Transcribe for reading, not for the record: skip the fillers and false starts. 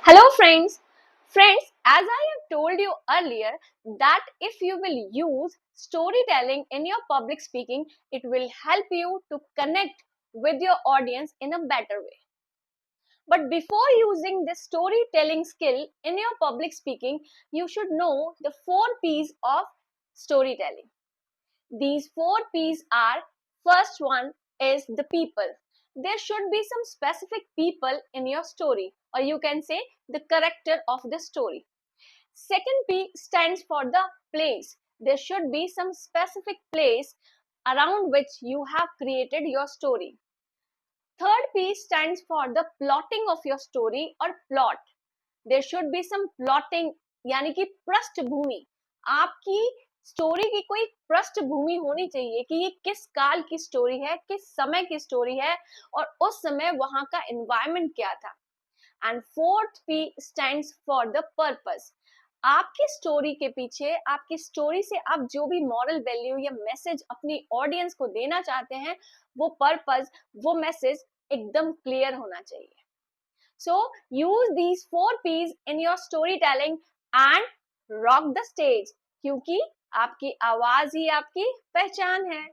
Hello friends. Friends, as I have told you earlier that if you will use storytelling in your public speaking, it will help you to connect with your audience in a better way. But before using this storytelling skill in your public speaking, you should know the 4 P's of storytelling. These 4 P's are: first one is the people. There should be some specific people in your story, or you can say the character of the story. Second P stands for the place. There should be some specific place around which you have created your story. Third P stands for the plotting of your story or plot. There should be some plotting, यानी कि पृष्ठभूमि. आपकी story की कोई पृष्ठभूमि होनी चाहिए कि ये किस काल की स्टोरी है, किस समय की स्टोरी है और उस समय वहां का एनवायरनमेंट क्या था. And fourth P stands for the purpose. आपकी स्टोरी के पीछे, आपकी स्टोरी से आप जो भी मॉरल वैल्यू या मैसेज अपनी ऑडियंस को देना चाहते हैं, वो पर्पस, वो मैसेज एकदम क्लियर होना चाहिए. So use these 4 P's in your storytelling and rock the stage, क्योंकि आपकी आवाज ही आपकी पहचान है.